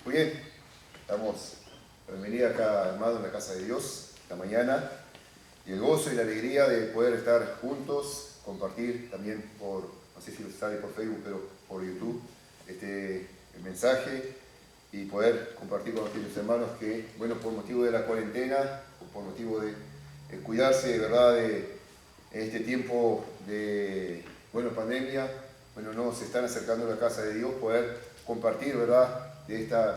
Muy bien, damos la bienvenida acá, hermano, en la casa de Dios, esta mañana, y el gozo y la alegría de poder estar juntos, compartir también por, no sé si lo sabe por Facebook, pero por YouTube, el mensaje y poder compartir con aquellos hermanos que, bueno, por motivo de la cuarentena, o por motivo de cuidarse, de verdad, de este tiempo de, bueno, pandemia, bueno, no se están acercando a la casa de Dios, poder compartir, ¿verdad?,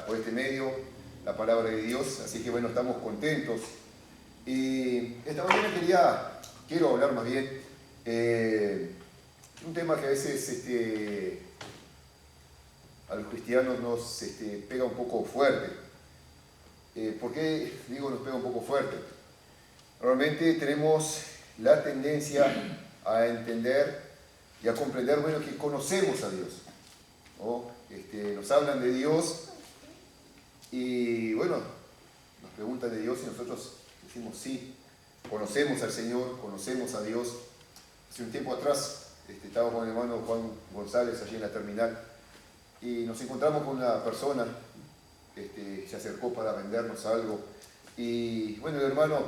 por este medio, la palabra de Dios. Así que bueno, estamos contentos. Y esta mañana quiero hablar más bien un tema que a veces a los cristianos nos pega un poco fuerte. ¿Por qué digo nos pega un poco fuerte? Normalmente tenemos la tendencia a entender y a comprender, bueno, que conocemos a Dios, ¿no? Nos hablan de Dios y bueno, nos preguntan de Dios y nosotros decimos sí, conocemos al Señor, conocemos a Dios. Hace un tiempo atrás estaba con el hermano Juan González allí en la terminal y nos encontramos con una persona, se acercó para vendernos algo y bueno, el hermano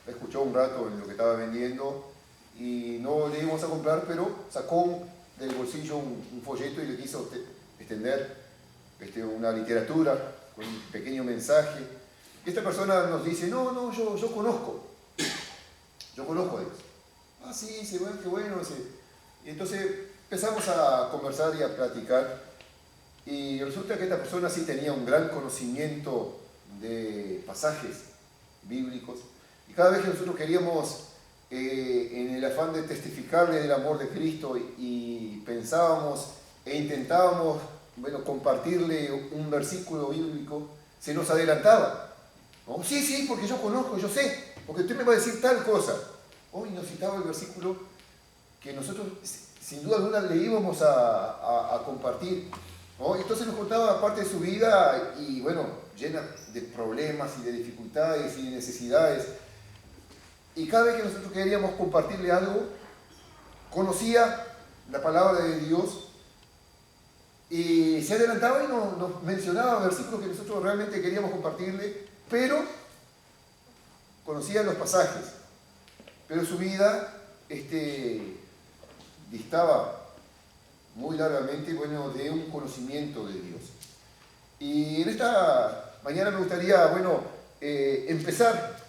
escuchó un rato en lo que estaba vendiendo y no le íbamos a comprar, pero sacó del bolsillo un folleto y le quiso extender una literatura con un pequeño mensaje. Y esta persona nos dice, no, yo conozco a Dios. Ah, sí, dice, bueno, qué bueno. Y entonces empezamos a conversar y a platicar y resulta que esta persona sí tenía un gran conocimiento de pasajes bíblicos y cada vez que nosotros queríamos en el afán de testificarle del amor de Cristo y pensábamos e intentábamos, bueno, compartirle un versículo bíblico, se nos adelantaba, ¿no? Sí, porque yo conozco, yo sé, porque usted me va a decir tal cosa. Hoy nos citaba el versículo que nosotros sin duda alguna le íbamos a compartir, ¿no? Entonces nos contaba parte de su vida y bueno, llena de problemas y de dificultades y de necesidades. Y cada vez que nosotros queríamos compartirle algo, conocía la palabra de Dios y se adelantaba y nos mencionaba versículos que nosotros realmente queríamos compartirle, pero conocía los pasajes. Pero su vida distaba muy largamente, bueno, de un conocimiento de Dios. Y en esta mañana me gustaría, bueno, empezar,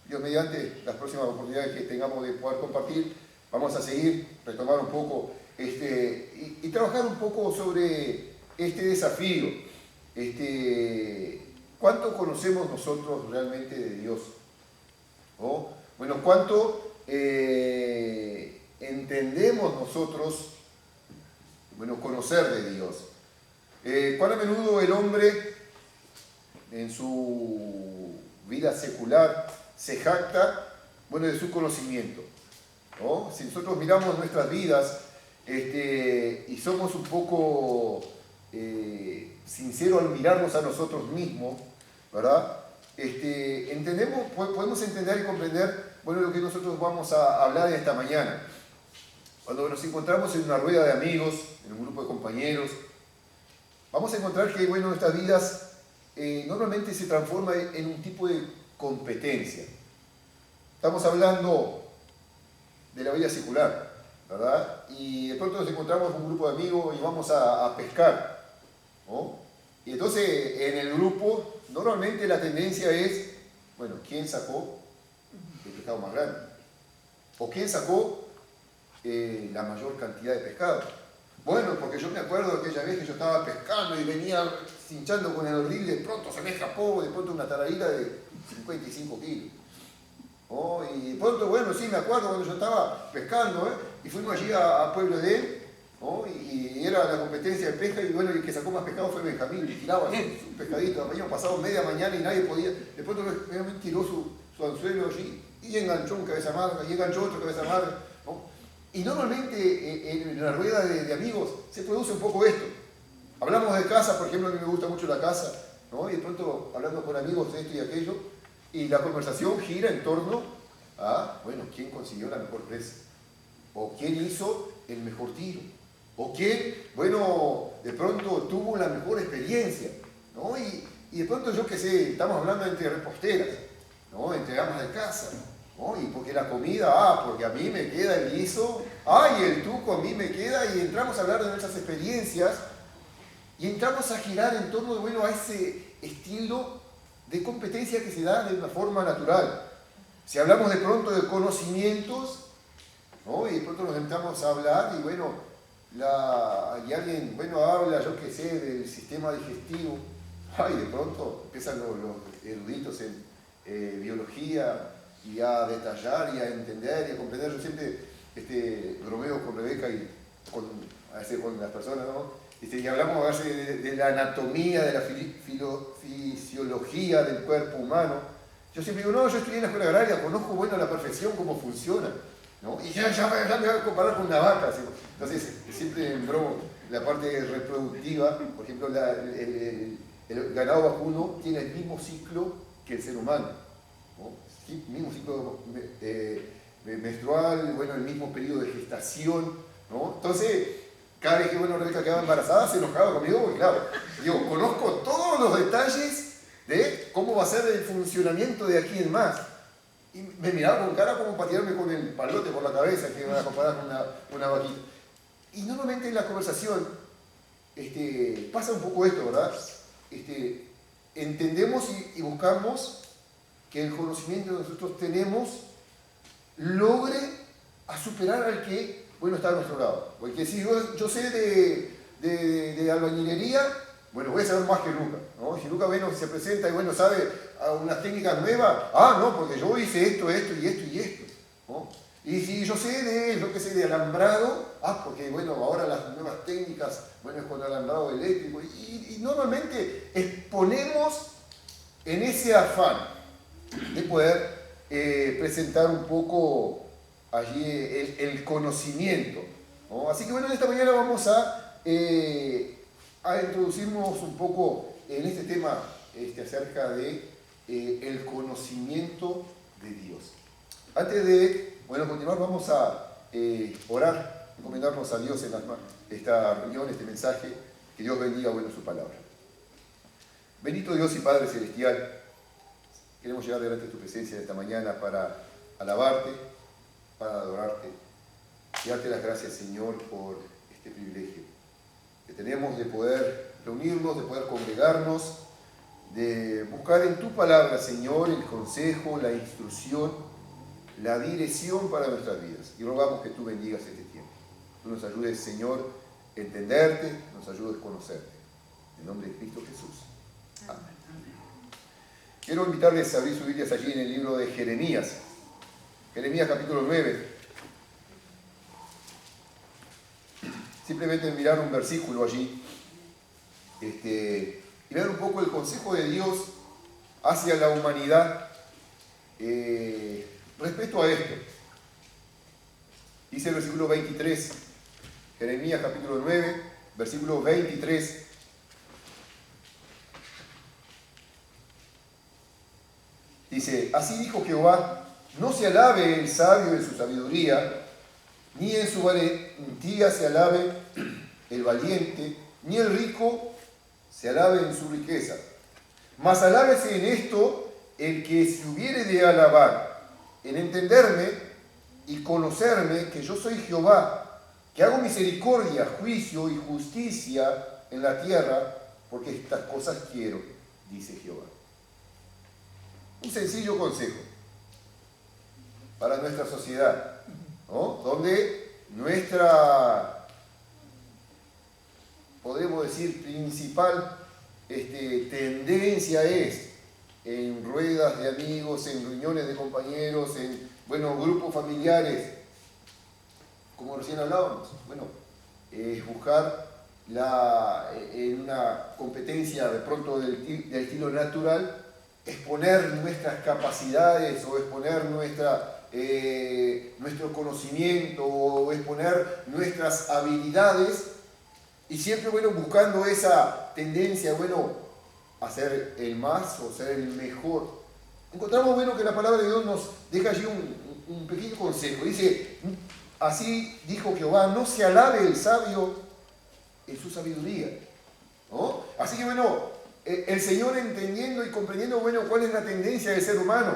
Dios mediante, las próximas oportunidades que tengamos de poder compartir, vamos a seguir, retomar un poco y trabajar un poco sobre este desafío. ¿Cuánto conocemos nosotros realmente de Dios? ¿Oh? Bueno, ¿cuánto entendemos nosotros, bueno, conocer de Dios? ¿Cuán a menudo el hombre en su vida secular se jacta, bueno, de su conocimiento, ¿no? Si nosotros miramos nuestras vidas y somos un poco sinceros al mirarnos a nosotros mismos, ¿verdad? Podemos entender y comprender, bueno, lo que nosotros vamos a hablar esta mañana. Cuando nos encontramos en una rueda de amigos, en un grupo de compañeros, vamos a encontrar que, bueno, nuestras vidas normalmente se transforman en un tipo de competencia. Estamos hablando de la vida secular, ¿verdad? Y de pronto nos encontramos con un grupo de amigos y vamos a pescar, ¿no? Y entonces en el grupo normalmente la tendencia es, bueno, ¿quién sacó el pescado más grande? ¿O quién sacó la mayor cantidad de pescado? Bueno, porque yo me acuerdo de aquella vez que yo estaba pescando y venía cinchando con el reel, de pronto se me escapó, de pronto una tararira de 55 kilos. Oh, y de pronto, bueno, sí, me acuerdo cuando yo estaba pescando, y fuimos allí a Pueblo de él, ¿no? Y era la competencia de pesca, y bueno, el que sacó más pescado fue Benjamín, y tiraba un pescadito, habíamos pasado media mañana y nadie podía, de pronto Benjamín tiró su anzuelo allí, y enganchó un cabeza amarga, y enganchó otro cabeza amarga, ¿no? Y normalmente en la rueda de amigos se produce un poco esto. Hablamos de casa, por ejemplo, a mí me gusta mucho la casa, ¿no? Y de pronto hablando con amigos de esto y aquello, y la conversación gira en torno a, bueno, ¿quién consiguió la mejor presa? ¿O quién hizo el mejor tiro? O quién, bueno, de pronto tuvo la mejor experiencia, ¿no? Y de pronto, yo qué sé, estamos hablando entre reposteras, ¿no? Entre amas de casa, ¿no? Y porque la comida, porque a mí me queda el guiso, y el tuco a mí me queda, y entramos a hablar de nuestras experiencias, y entramos a girar en torno, bueno, a ese estilo de competencia que se da de una forma natural. Si hablamos de pronto de conocimientos, ¿no? Y de pronto nos entramos a hablar, y bueno, y alguien, bueno, habla, yo qué sé, del sistema digestivo, de pronto empiezan los eruditos en biología, y a detallar, y a entender, y a comprender. Yo siempre bromeo con Rebeca y a veces con las personas, ¿no? Y hablamos a veces de la anatomía, de la fisiología del cuerpo humano. Yo siempre digo, no, yo estudié en la escuela agraria, conozco, bueno, a la perfección cómo funciona, ¿no? Y ya me voy a comparar con una vaca, ¿sí? Entonces, siempre en broma, la parte reproductiva, por ejemplo, el ganado vacuno tiene el mismo ciclo que el ser humano, ¿no? Sí, mismo ciclo menstrual, bueno, el mismo periodo de gestación, ¿no? Entonces, cada vez que, bueno, Rebeca quedaba embarazada, se enojaba conmigo, porque claro, digo, conozco todos los detalles de cómo va a ser el funcionamiento de aquí en más. Y me miraba con cara como para tirarme con el palote por la cabeza, que iba a comparar con una vaquita. Y normalmente en la conversación pasa un poco esto, ¿verdad? Entendemos y buscamos que el conocimiento que nosotros tenemos logre a superar al que, bueno, está a nuestro lado. Porque si yo sé de albañilería, bueno, voy a saber más que Luca, ¿no? Si Luca, bueno, se presenta y, bueno, sabe unas técnicas nuevas, no, porque yo hice esto y esto, ¿no? Y si yo sé de alambrado, porque, bueno, ahora las nuevas técnicas, bueno, es con alambrado eléctrico, y normalmente exponemos en ese afán de poder presentar un poco allí el conocimiento, ¿no? Así que, bueno, esta mañana vamos a introducirnos un poco en este tema acerca de el conocimiento de Dios. Antes de, bueno, continuar, vamos a orar, encomendarnos a Dios en esta reunión, este mensaje, que Dios bendiga, bueno, su palabra. Bendito Dios y Padre Celestial, queremos llegar delante de tu presencia esta mañana para alabarte, para adorarte, y darte las gracias, Señor, por este privilegio que tenemos de poder reunirnos, de poder congregarnos, de buscar en tu palabra, Señor, el consejo, la instrucción, la dirección para nuestras vidas. Y rogamos que tú bendigas este tiempo. Tú nos ayudes, Señor, a entenderte, nos ayudes a conocerte. En nombre de Cristo Jesús. Amén. Quiero invitarles a abrir sus Biblias allí en el libro de Jeremías. Jeremías capítulo 9. Simplemente mirar un versículo allí y ver un poco el consejo de Dios hacia la humanidad respecto a esto. Dice el versículo 23, Jeremías capítulo 9, versículo 23. Dice, así dijo Jehová, no se alabe el sabio en su sabiduría, ni en su valentía se alabe el valiente, ni el rico se alabe en su riqueza. Mas alábese en esto el que se hubiere de alabar, en entenderme y conocerme que yo soy Jehová, que hago misericordia, juicio y justicia en la tierra, porque estas cosas quiero, dice Jehová. Un sencillo consejo para nuestra sociedad, ¿no? Donde nuestra, podemos decir, principal tendencia es en ruedas de amigos, en reuniones de compañeros, en, bueno, grupos familiares, como recién hablábamos, bueno, buscar en una competencia de pronto del estilo natural, exponer nuestras capacidades o exponer nuestro conocimiento o exponer nuestras habilidades, y siempre, bueno, buscando esa tendencia, bueno, a ser el más o ser el mejor. Encontramos, bueno, que la palabra de Dios nos deja allí un pequeño consejo. Dice, así dijo Jehová, no se alabe el sabio en su sabiduría, ¿no? Así que bueno, el Señor entendiendo y comprendiendo, bueno, cuál es la tendencia del ser humano,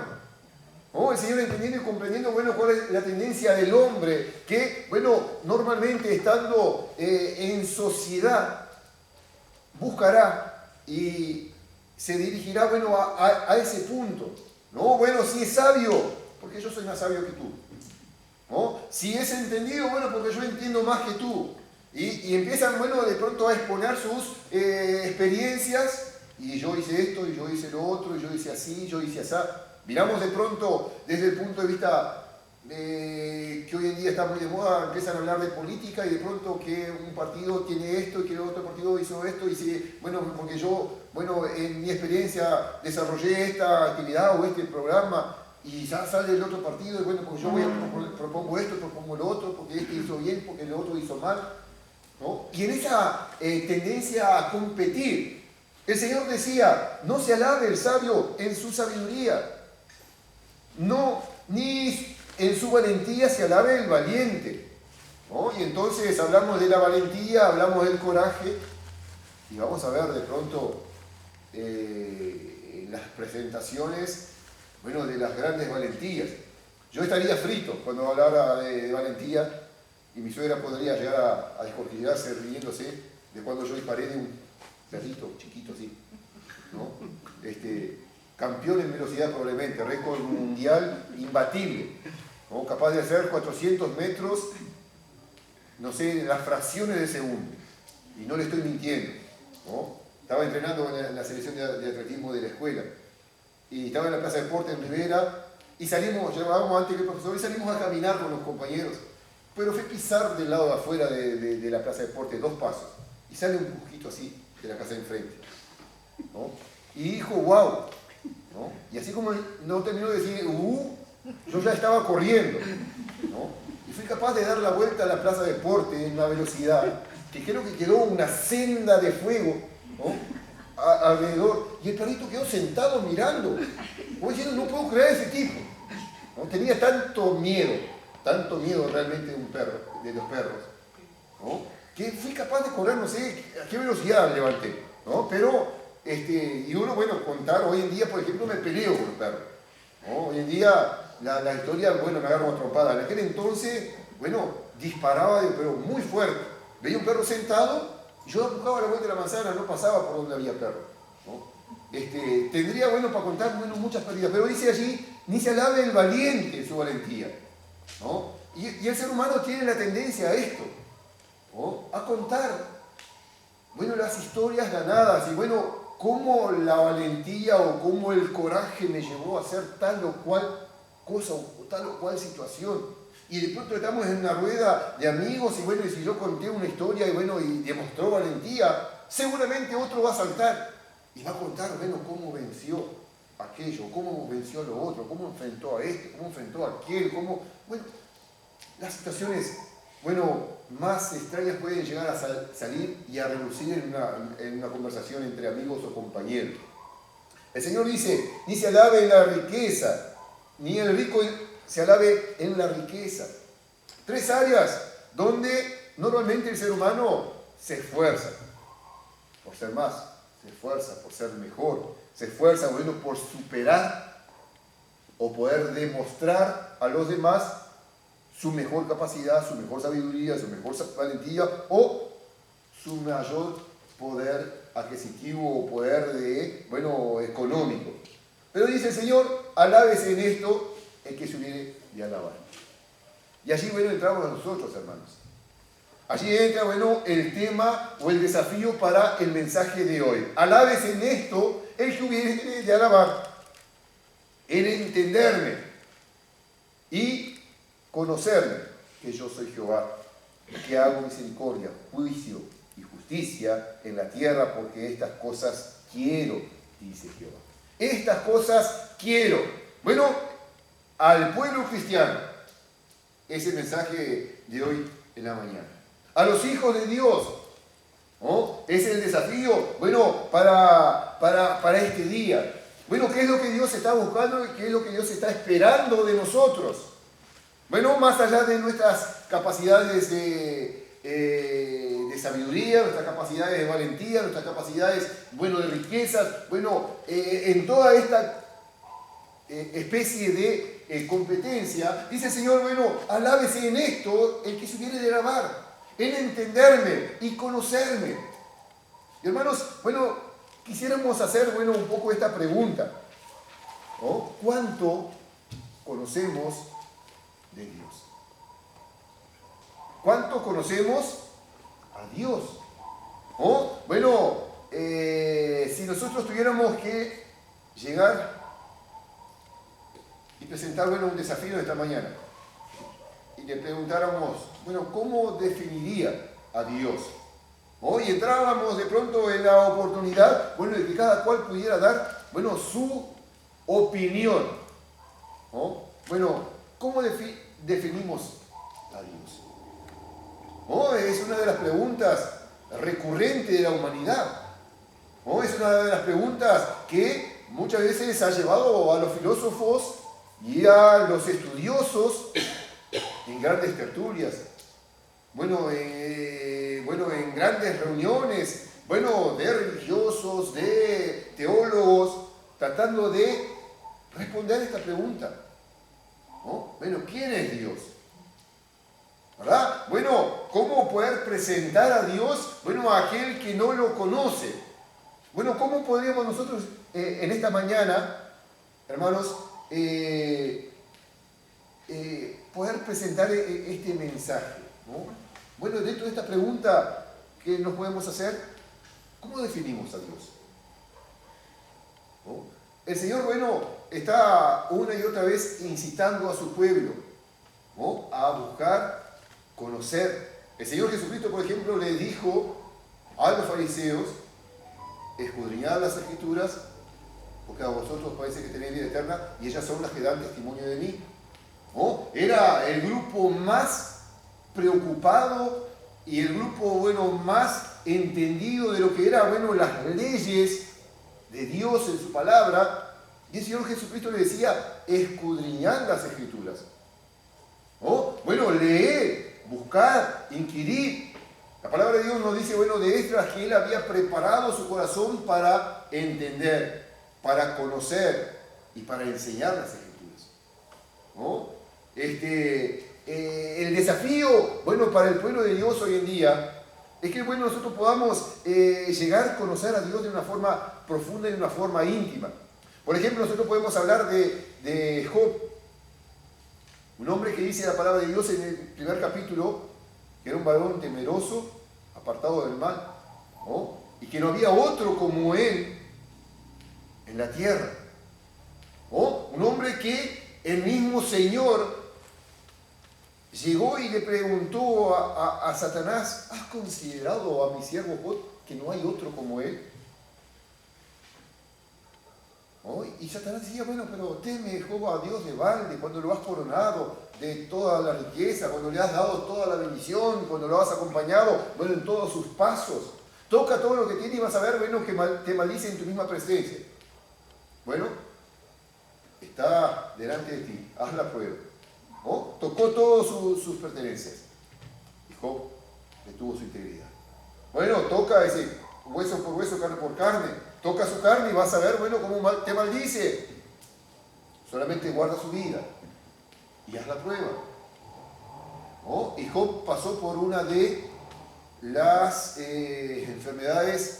¿no? El Señor entendiendo y comprendiendo, bueno, cuál es la tendencia del hombre, que, bueno, normalmente estando en sociedad, buscará y se dirigirá, bueno, a ese punto, ¿no? Bueno, si es sabio, porque yo soy más sabio que tú, ¿no? Si es entendido, bueno, porque yo entiendo más que tú. Y empiezan, bueno, de pronto a exponer sus experiencias, y yo hice esto, y yo hice lo otro, y yo hice así, yo hice así. Miramos de pronto desde el punto de vista que hoy en día está muy de moda, empiezan a hablar de política y de pronto que un partido tiene esto y que el otro partido hizo esto y si, bueno, porque yo, bueno, en mi experiencia desarrollé esta actividad o este programa y ya sale el otro partido y bueno, porque yo propongo esto, propongo lo otro, porque este hizo bien, porque el otro hizo mal, ¿no? Y en esa tendencia a competir, el Señor decía, no se alabe el sabio en su sabiduría, no, ni en su valentía se alabe el valiente, ¿no? Y entonces hablamos de la valentía, hablamos del coraje, y vamos a ver de pronto en las presentaciones, bueno, de las grandes valentías. Yo estaría frito cuando hablara de valentía, y mi suegra podría llegar a descortillarse riéndose de cuando yo disparé de un perrito chiquito así, ¿no? Campeón en velocidad probablemente, récord mundial imbatible, ¿no? Capaz de hacer 400 metros, no sé, en las fracciones de segundo, y no le estoy mintiendo, ¿no? Estaba entrenando en la selección de atletismo de la escuela, y estaba en la plaza de deportes en Rivera, y salimos, llevábamos antes que el profesor, y salimos a caminar con los compañeros, pero fue pisar del lado de afuera de la plaza de deportes 2 pasos, y sale un poquito así de la casa de enfrente, ¿no? Y dijo, wow, ¿no? Y así como no terminó de decir, yo ya estaba corriendo, ¿no? Y fui capaz de dar la vuelta a la plaza de deporte en una velocidad que creo que quedó una senda de fuego, ¿no? Alrededor, y el perrito quedó sentado mirando, como diciendo, no puedo creer a ese tipo, ¿no? Tenía tanto miedo realmente de un perro, de los perros, ¿no? Que fui capaz de correr, no sé a qué velocidad levanté, ¿no? Pero y uno, bueno, contar, hoy en día, por ejemplo, me peleo con los perros, ¿no? Hoy en día, la historia, bueno, me agarro una trompada. En aquel entonces, bueno, disparaba, pero muy fuerte. Veía un perro sentado, y yo buscaba la vuelta de la manzana, no pasaba por donde había perro, ¿no? Tendría, bueno, para contar, bueno, muchas pérdidas, pero dice allí, ni se alabe el valiente en su valentía, ¿no? Y el ser humano tiene la tendencia a esto, ¿no? A contar, bueno, las historias ganadas, y bueno, cómo la valentía o cómo el coraje me llevó a hacer tal o cual cosa o tal o cual situación. Y de pronto estamos en una rueda de amigos y bueno, y si yo conté una historia y bueno, y demostró valentía, seguramente otro va a saltar y va a contar, bueno, cómo venció aquello, cómo venció lo otro, cómo enfrentó a este, cómo enfrentó a aquel, cómo, bueno, las situaciones, bueno, más extrañas pueden llegar a salir y a relucir en una conversación entre amigos o compañeros. El Señor dice, ni se alabe en la riqueza, ni el rico se alabe en la riqueza. 3 áreas donde normalmente el ser humano se esfuerza por ser más, se esfuerza por ser mejor, se esfuerza, bueno, por superar o poder demostrar a los demás su mejor capacidad, su mejor sabiduría, su mejor valentía o su mayor poder adquisitivo o poder económico. Pero dice el Señor, alábese en esto el que se hubiere de alabar. Y allí, bueno, entramos a nosotros, hermanos. Allí entra, bueno, el tema o el desafío para el mensaje de hoy. Alábese en esto el que hubiere de alabar, en entenderme y conocerme, que yo soy Jehová, que hago misericordia, juicio y justicia en la tierra, porque estas cosas quiero, dice Jehová. Estas cosas quiero. Bueno, al pueblo cristiano, ese mensaje de hoy en la mañana. A los hijos de Dios, ¿no? Es el desafío, bueno, para este día. Bueno, ¿qué es lo que Dios está buscando y qué es lo que Dios está esperando de nosotros? Bueno, más allá de nuestras capacidades de sabiduría, nuestras capacidades de valentía, nuestras capacidades, bueno, de riquezas, bueno, en toda esta especie de competencia, dice el Señor, bueno, alábese en esto el que se hubiere de alabar, en entenderme y conocerme. Y hermanos, bueno, quisiéramos hacer, bueno, un poco esta pregunta, ¿no? ¿Cuánto conocemos de Dios? ¿Cuánto conocemos a Dios? ¿No? Bueno, si nosotros tuviéramos que llegar y presentar, bueno, un desafío de esta mañana y le preguntáramos, bueno, ¿cómo definiría a Dios? ¿No? Y entrábamos de pronto en la oportunidad, bueno, de que cada cual pudiera dar, bueno, su opinión, ¿no? Bueno, ¿cómo definimos a Dios? ¿No? Es una de las preguntas recurrentes de la humanidad, ¿no? Es una de las preguntas que muchas veces ha llevado a los filósofos y a los estudiosos en grandes tertulias, bueno, en grandes reuniones, bueno, de religiosos, de teólogos, tratando de responder esta pregunta, ¿no? Bueno, ¿quién es Dios? ¿Verdad? Bueno, ¿cómo poder presentar a Dios, bueno, a aquel que no lo conoce? Bueno, ¿cómo podríamos nosotros en esta mañana, hermanos, poder presentar este mensaje, ¿no? Bueno, dentro de esta pregunta que nos podemos hacer, ¿cómo definimos a Dios? ¿No? El Señor, bueno, está una y otra vez incitando a su pueblo, ¿no? A buscar, conocer. El Señor Jesucristo, por ejemplo, le dijo a los fariseos, escudriñad las Escrituras, porque a vosotros parece que tenéis vida eterna, y ellas son las que dan testimonio de mí. ¿No? Era el grupo más preocupado y el grupo, bueno, más entendido de lo que eran, bueno, las leyes de Dios en su palabra. Y el Señor Jesucristo le decía, escudriñad las Escrituras, ¿no? Bueno, leer, buscar, inquirir. La palabra de Dios nos dice, bueno, de Esdras, que él había preparado su corazón para entender, para conocer y para enseñar las Escrituras, ¿no? El desafío, bueno, para el pueblo de Dios hoy en día es que, bueno, nosotros podamos llegar a conocer a Dios de una forma profunda y de una forma íntima. Por ejemplo, nosotros podemos hablar de Job, un hombre que dice la palabra de Dios en el primer capítulo que era un varón temeroso, apartado del mal, ¿no? Y que no había otro como él en la tierra, ¿no? Un hombre que el mismo Señor llegó y le preguntó a Satanás, ¿has considerado a mi siervo Job que no hay otro como él? ¿No? Y Satanás decía, bueno, pero teme Job a Dios de balde, cuando lo has coronado de toda la riqueza, cuando le has dado toda la bendición, cuando lo has acompañado, bueno, en todos sus pasos. Toca todo lo que tiene y vas a ver, bueno, que te maldice en tu misma presencia. Bueno, está delante de ti, haz la prueba, ¿no? Tocó todas sus pertenencias y Job detuvo su integridad. Bueno, toca ese hueso por hueso, carne por carne, toca su carne y vas a ver, bueno, cómo te maldice. Solamente guarda su vida y haz la prueba, ¿no? Y Job pasó por una de las enfermedades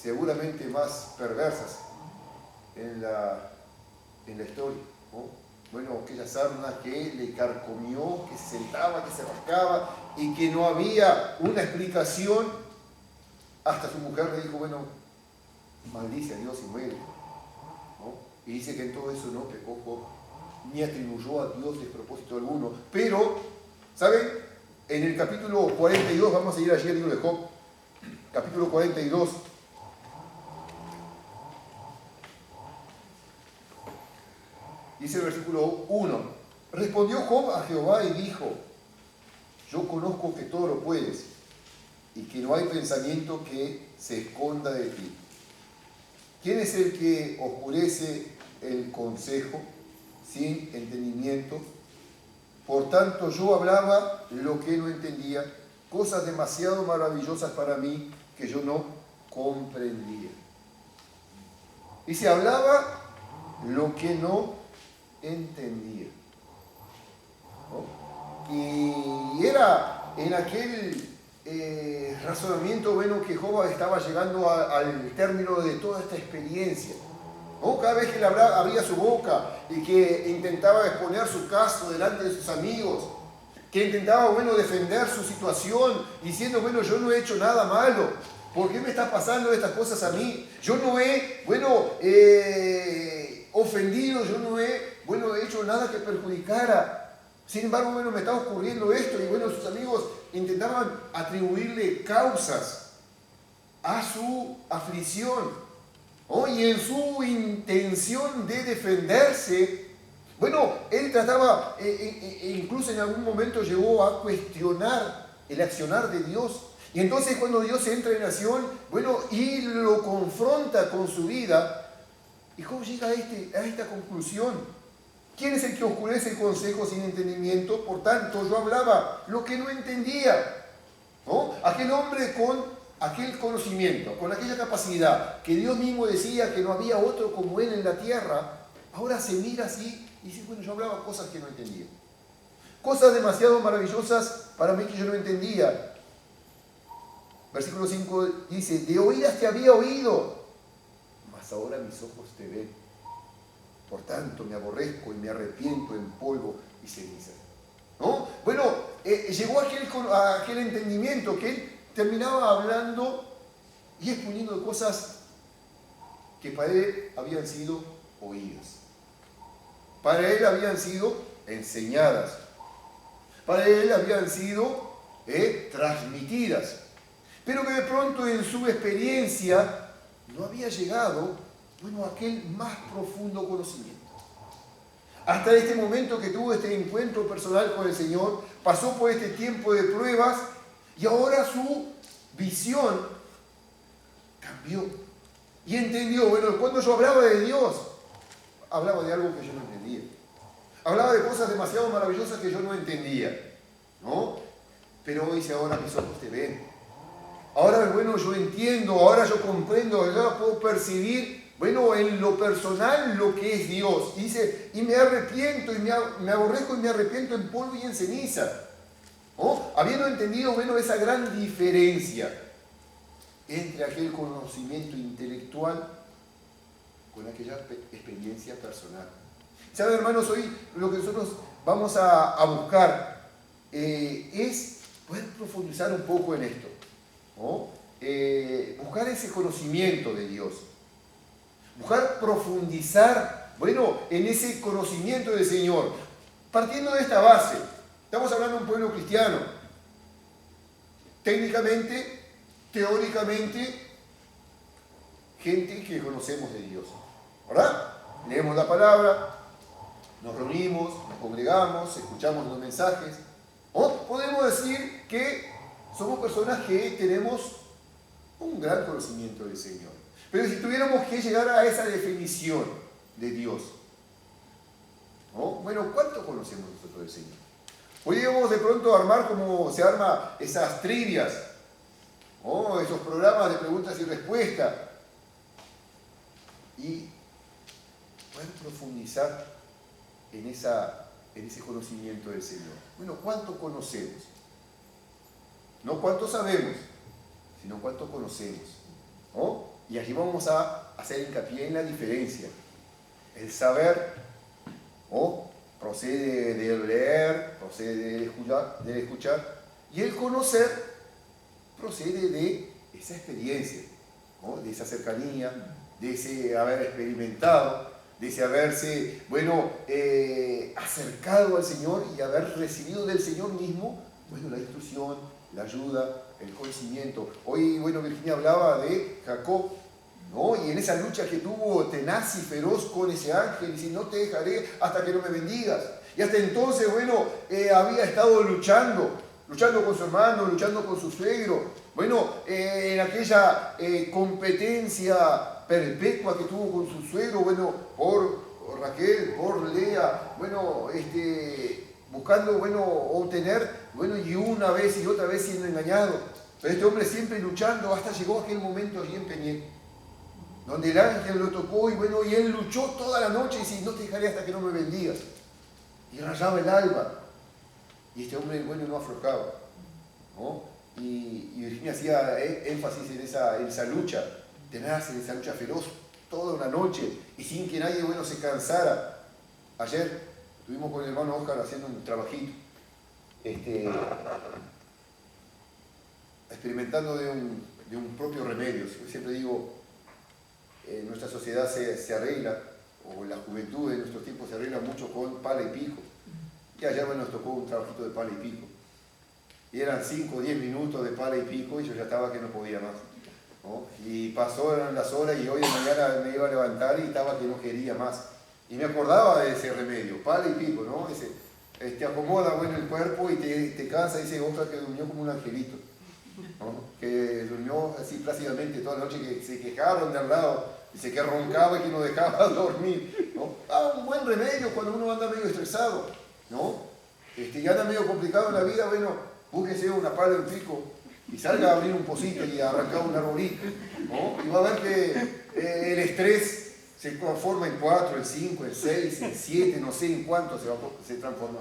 seguramente más perversas en la historia, ¿no? Bueno, aquella sarna que le carcomió, que se sentaba, que se rascaba y que no había una explicación, hasta su mujer le dijo, bueno, maldice a Dios y muere, ¿no? Y dice que en todo eso no pecó Job, ni atribuyó a Dios despropósito alguno. Pero, ¿saben? En el capítulo 42, vamos a ir allí al libro de Job, capítulo 42, dice el versículo 1, respondió Job a Jehová y dijo, yo conozco que todo lo puedes y que no hay pensamiento que se esconda de ti. ¿Quién es el que oscurece el consejo sin entendimiento? Por tanto yo hablaba lo que no entendía cosas demasiado maravillosas para mí que yo no comprendía. Y se hablaba lo que no entendía, ¿no? Y era en aquel razonamiento bueno que Job estaba llegando al término de toda esta experiencia, ¿no? Cada vez que le abría su boca y que intentaba exponer su caso delante de sus amigos, que intentaba, bueno, defender su situación, diciendo, bueno, yo no he hecho nada malo, ¿por qué me está pasando estas cosas a mí? Yo no he, bueno, ofendido, yo no he, bueno, hecho nada que perjudicara. Sin embargo, bueno, me está ocurriendo esto, y bueno, sus amigos intentaban atribuirle causas a su aflicción, ¿no? Y en su intención de defenderse, bueno, él trataba, incluso en algún momento llegó a cuestionar el accionar de Dios. Y entonces cuando Dios entra en acción, bueno, y lo confronta con su vida, ¿y cómo llega a esta conclusión? ¿Quién es el que oscurece el consejo sin entendimiento? Por tanto, yo hablaba lo que no entendía, ¿no? Aquel hombre con aquel conocimiento, con aquella capacidad, que Dios mismo decía que no había otro como él en la tierra, ahora se mira así y dice, bueno, yo hablaba cosas que no entendía. Cosas demasiado maravillosas para mí que yo no entendía. Versículo 5 dice, de oídas te había oído, mas ahora mis ojos te ven. Por tanto, me aborrezco y me arrepiento en polvo y ceniza, ¿no? Bueno, llegó a aquel entendimiento que él terminaba hablando y exponiendo cosas que para él habían sido oídas, para él habían sido enseñadas, para él habían sido transmitidas, pero que de pronto en su experiencia no había llegado, bueno, aquel más profundo conocimiento. Hasta este momento que tuvo este encuentro personal con el Señor, pasó por este tiempo de pruebas y ahora su visión cambió. Y entendió, bueno, cuando yo hablaba de Dios, hablaba de algo que yo no entendía. Hablaba de cosas demasiado maravillosas que yo no entendía, ¿no? Pero dice, ahora mis ojos te ven. Ahora, bueno, yo entiendo, ahora yo comprendo, ahora puedo percibir, bueno, en lo personal lo que es Dios. Y dice, y me arrepiento, y me aborrezco y me arrepiento en polvo y en ceniza. ¿No? Habiendo entendido, bueno, esa gran diferencia entre aquel conocimiento intelectual con aquella experiencia personal. ¿Saben, hermanos? Hoy lo que nosotros vamos a buscar es poder profundizar un poco en esto, ¿no? Buscar ese conocimiento de Dios. Buscar profundizar, bueno, en ese conocimiento del Señor. Partiendo de esta base, estamos hablando de un pueblo cristiano. Técnicamente, teóricamente, gente que conocemos de Dios, ¿verdad? Leemos la palabra, nos reunimos, nos congregamos, escuchamos los mensajes. O podemos decir que somos personas que tenemos un gran conocimiento del Señor. Pero si tuviéramos que llegar a esa definición de Dios, ¿no? Bueno, ¿cuánto conocemos nosotros del Señor? Podríamos de pronto armar como se arma esas trivias, ¿no? Esos programas de preguntas y respuestas, y poder profundizar en ese conocimiento del Señor. Bueno, ¿cuánto conocemos? No cuánto sabemos, sino cuánto conocemos, ¿no? Y aquí vamos a hacer hincapié en la diferencia. El saber, ¿no?, procede de leer, procede de escuchar, y el conocer procede de esa experiencia, ¿no?, de esa cercanía, de ese haber experimentado, de ese haberse, bueno, acercado al Señor y haber recibido del Señor mismo, bueno, la instrucción, la ayuda, el conocimiento. Hoy, bueno, Virginia hablaba de Jacob, ¿no? Y en esa lucha que tuvo tenaz y feroz con ese ángel, dice, no te dejaré hasta que no me bendigas. Y hasta entonces, bueno, había estado luchando con su hermano, luchando con su suegro, bueno, en aquella competencia perpetua que tuvo con su suegro, bueno, por Raquel, por Lea, bueno, buscando, bueno, obtener bueno, y una vez y otra vez siendo engañado. Pero este hombre siempre luchando, hasta llegó aquel momento allí en Peniel, donde el ángel lo tocó y bueno, y él luchó toda la noche y dice, no te dejaré hasta que no me bendigas. Y rayaba el alba. Y este hombre, bueno, no aflojaba, ¿no? Y Virginia hacía énfasis en esa lucha, tenaz, en esa lucha feroz, toda una noche, y sin que nadie, bueno, se cansara. Ayer estuvimos con el hermano Oscar haciendo un trabajito, experimentando de un propio remedio. Yo siempre digo, nuestra sociedad se arregla, o la juventud de nuestros tiempos se arregla mucho con pala y pico. Y ayer, bueno, nos tocó un trabajito de pala y pico. Y eran 5 o 10 minutos de pala y pico y yo ya estaba que no podía más, ¿no? Y pasaron las horas y hoy de mañana me iba a levantar y estaba que no quería más. Y me acordaba de ese remedio, pala y pico, ¿no? Te acomoda, bueno, el cuerpo y te cansa. Dice Oscar que durmió como un angelito, ¿no? Que durmió así plácidamente toda la noche, que se quejaron de al lado, dice que roncaba y que no dejaba dormir, ¿no? Un buen remedio cuando uno anda medio estresado, ¿no? Y anda medio complicado en la vida, bueno, búsquese una pala y un pico y salga a abrir un pocito y a arrancar un arbolito, ¿no? Y va a ver que el estrés se transforma en 4, en 5, en 6, en 7, no sé en cuánto se transforma,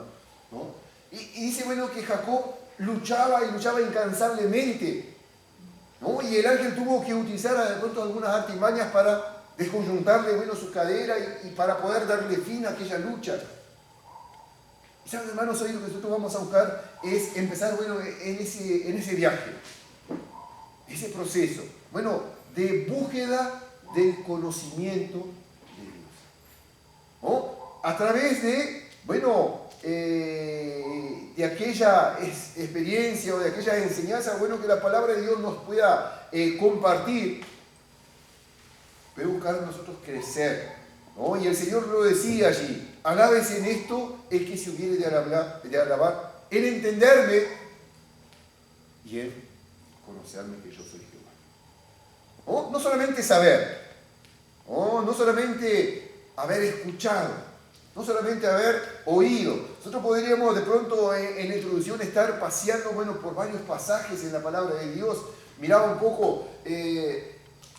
¿no? Y dice, bueno, que Jacob luchaba y luchaba incansablemente, ¿no? Y el ángel tuvo que utilizar de pronto algunas artimañas para descoyuntarle, bueno, su cadera y para poder darle fin a aquella lucha. Y saben, hermanos, hoy lo que nosotros vamos a buscar es empezar, bueno, en ese viaje, ese proceso, bueno, de búsqueda del conocimiento de Dios, ¿no? A través de, bueno, de aquella experiencia o de aquella enseñanza, bueno, que la palabra de Dios nos pueda compartir, pero buscar nosotros crecer, ¿no? Y el Señor lo decía allí, alábese en esto el que se hubiere de alabar, en entenderme y en conocerme que yo soy Jehová. ¿No? No solamente saber, no solamente haber escuchado, no solamente haber oído. Nosotros podríamos de pronto en la introducción estar paseando, bueno, por varios pasajes en la palabra de Dios. Miraba un poco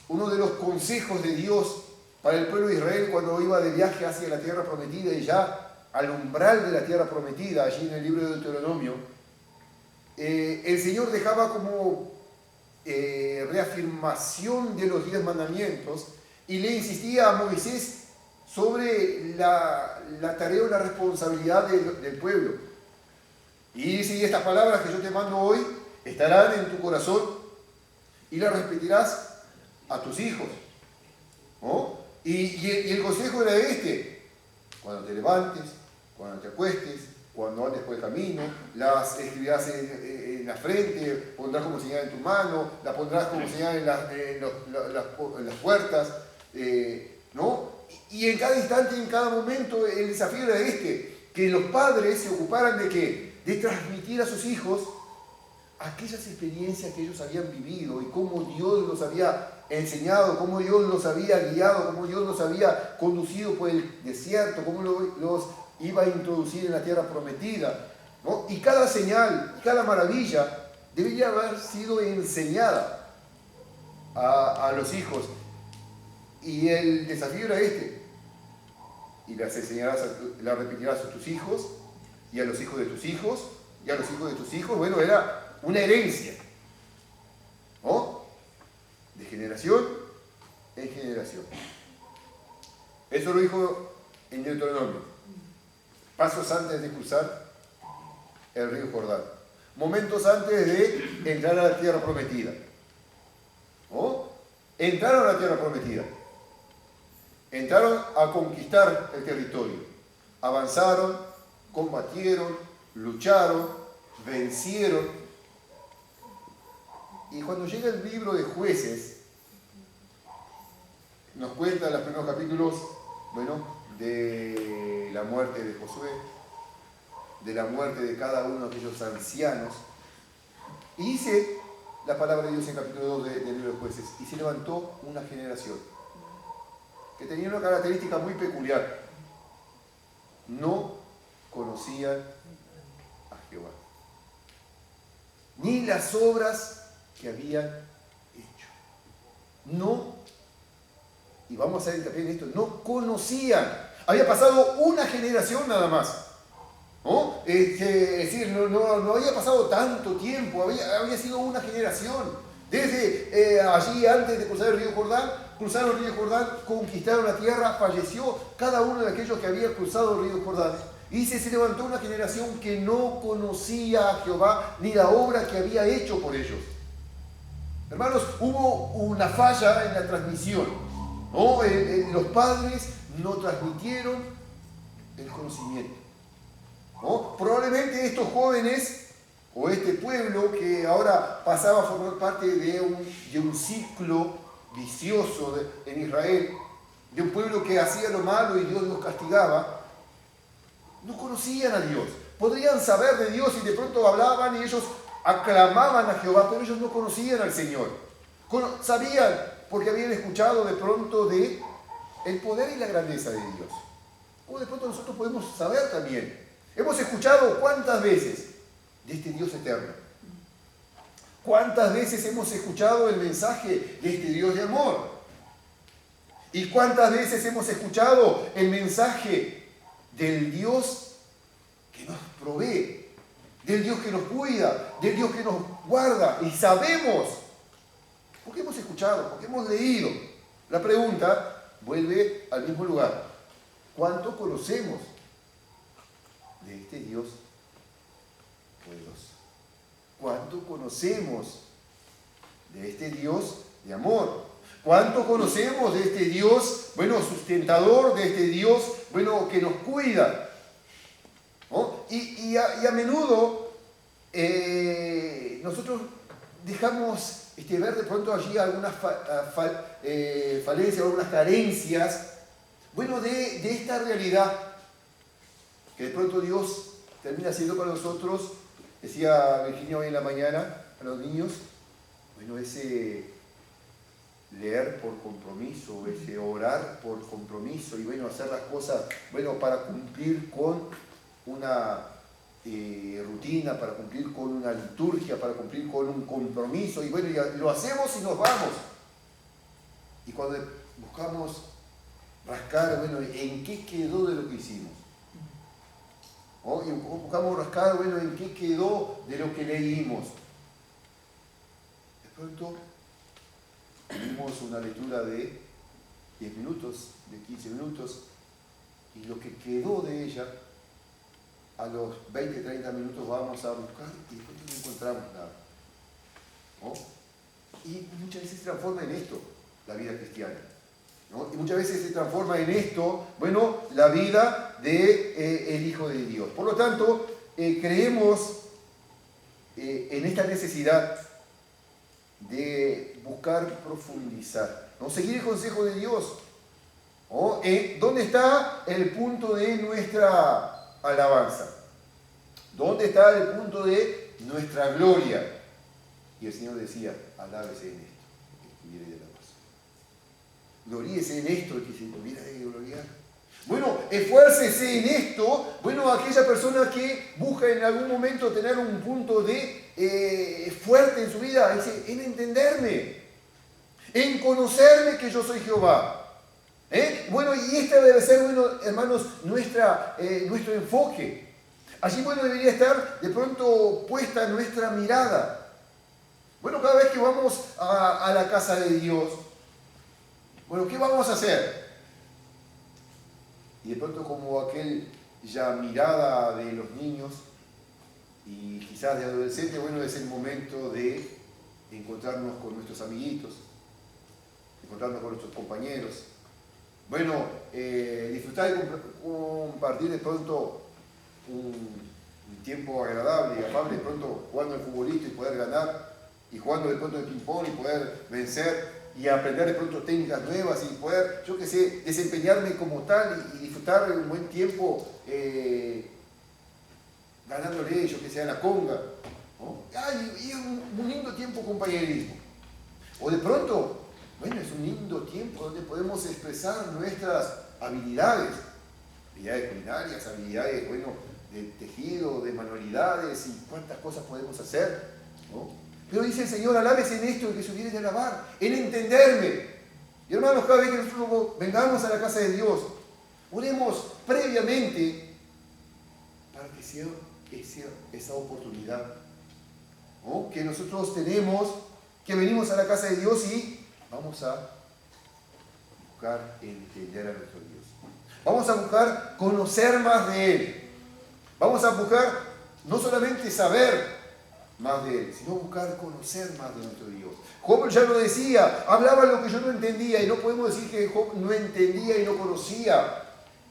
uno de los consejos de Dios para el pueblo de Israel cuando iba de viaje hacia la tierra prometida y ya al umbral de la tierra prometida, allí en el libro de Deuteronomio, el Señor dejaba como reafirmación de los 10 mandamientos y le insistía a Moisés sobre la tarea o la responsabilidad del pueblo. Y dice, y estas palabras que yo te mando hoy estarán en tu corazón y las repetirás a tus hijos, ¿no? Y el consejo era cuando te levantes, cuando te acuestes, cuando andes por el camino, las escribirás en la frente, pondrás como señal en tu mano, las pondrás como señal en las puertas, ¿no? Y en cada instante, en cada momento, el desafío era que los padres se ocuparan de ¿qué? De transmitir a sus hijos aquellas experiencias que ellos habían vivido y cómo Dios los había enseñado, cómo Dios los había guiado, cómo Dios los había conducido por el desierto, cómo los iba a introducir en la tierra prometida, ¿no? Y cada señal, cada maravilla debería haber sido enseñada a los hijos. Y el desafío era y las enseñarás, las repetirás a tus hijos y a los hijos de tus hijos y a los hijos de tus hijos. Bueno, era una herencia, ¿no? De generación en generación. Eso lo dijo en Deuteronomio, pasos antes de cruzar el río Jordán, momentos antes de entrar a la tierra prometida, ¿no? Entraron a la tierra prometida, entraron a conquistar el territorio, avanzaron, combatieron, lucharon, vencieron. Y cuando llega el libro de Jueces, nos cuenta en los primeros capítulos, bueno, de la muerte de Josué, de la muerte de cada uno de aquellos ancianos. Y dice la palabra de Dios en capítulo 2 del libro de Jueces, y se levantó una generación que tenía una característica muy peculiar. No conocían a Jehová. ni las obras que habían hecho. No, y vamos a hacer hincapié en esto, no conocían. Había pasado una generación nada más. ¿No? Es decir, no había pasado tanto tiempo, había sido una generación. Desde allí, antes de cruzar el río Jordán, cruzaron el río Jordán, conquistaron la tierra, falleció cada uno de aquellos que había cruzado el río Jordán. Y se levantó una generación que no conocía a Jehová ni la obra que había hecho por ellos. Hermanos, hubo una falla en la transmisión, ¿no? Los padres no transmitieron el conocimiento, ¿no? Probablemente estos jóvenes o este pueblo que ahora pasaba a formar parte de un ciclo vicioso en Israel, de un pueblo que hacía lo malo y Dios los castigaba, no conocían a Dios. Podrían saber de Dios y de pronto hablaban y ellos aclamaban a Jehová, pero ellos no conocían al Señor. Sabían porque habían escuchado de pronto de el poder y la grandeza de Dios. Como de pronto nosotros podemos saber también. Hemos escuchado cuántas veces de este Dios eterno. ¿Cuántas veces hemos escuchado el mensaje de este Dios de amor? ¿Y cuántas veces hemos escuchado el mensaje del Dios que nos provee, del Dios que nos cuida, del Dios que nos guarda? Y sabemos, porque hemos escuchado, porque hemos leído. La pregunta vuelve al mismo lugar. ¿Cuánto conocemos de este Dios poderoso? ¿Cuánto conocemos de este Dios de amor? ¿Cuánto conocemos de este Dios, sustentador, de este Dios, que nos cuida? ¿No? Y a menudo nosotros dejamos ver de pronto allí algunas falencias, algunas carencias, de esta realidad que de pronto Dios termina siendo para nosotros. Decía Virginia hoy en la mañana a los niños, ese leer por compromiso, ese orar por compromiso y hacer las cosas, para cumplir con una rutina, para cumplir con una liturgia, para cumplir con un compromiso y lo hacemos y nos vamos. Y cuando buscamos rascar, ¿en qué quedó de lo que hicimos? ¿No? Y buscamos rascar, ¿en qué quedó de lo que leímos? De pronto, tuvimos una lectura de 10 minutos, de 15 minutos, y lo que quedó de ella, a los 20, 30 minutos vamos a buscar y después no encontramos nada. ¿No? Y muchas veces se transforma en esto la vida cristiana. ¿No? Y muchas veces se transforma en esto, la vida del Hijo de Dios. Por lo tanto, creemos en esta necesidad de buscar profundizar, ¿no? Seguir el consejo de Dios. ¿No? ¿Dónde está el punto de nuestra alabanza? ¿Dónde está el punto de nuestra gloria? Y el Señor decía, alábese en esto, que estuviera de alabanza. Gloríese en esto, que se tuviera de gloriar. Esfuércese en esto, aquella persona que busca en algún momento tener un punto de fuerte en su vida, dice, en entenderme, en conocerme que yo soy Jehová. Y este debe ser, hermanos, nuestro enfoque. Allí, debería estar de pronto puesta nuestra mirada. Cada vez que vamos a la casa de Dios, ¿qué vamos a hacer? Y de pronto, como aquella mirada de los niños y quizás de adolescentes, es el momento de encontrarnos con nuestros amiguitos, encontrarnos con nuestros compañeros. Disfrutar y compartir de pronto un tiempo agradable y afable, de pronto jugando al futbolito y poder ganar, y jugando de pronto el ping-pong y poder vencer, y aprender de pronto técnicas nuevas y poder, desempeñarme como tal y disfrutar un buen tiempo ganándole, a la conga, ¿no? Y un lindo tiempo compañerismo. O de pronto, es un lindo tiempo donde podemos expresar nuestras habilidades culinarias, habilidades, de tejido, de manualidades y cuántas cosas podemos hacer. ¿no? Pero dice el Señor, alabes en esto, el que se hubiere de alabar, en entenderme. Y hermanos, cada vez que nosotros vengamos a la casa de Dios, oremos previamente para que sea esa oportunidad, ¿no? Que nosotros tenemos, que venimos a la casa de Dios y vamos a buscar entender a nuestro Dios. Vamos a buscar conocer más de Él. Vamos a buscar no solamente saber más de Él, sino buscar conocer más de nuestro Dios. Job ya lo decía, hablaba lo que yo no entendía, y no podemos decir que Job no entendía y no conocía.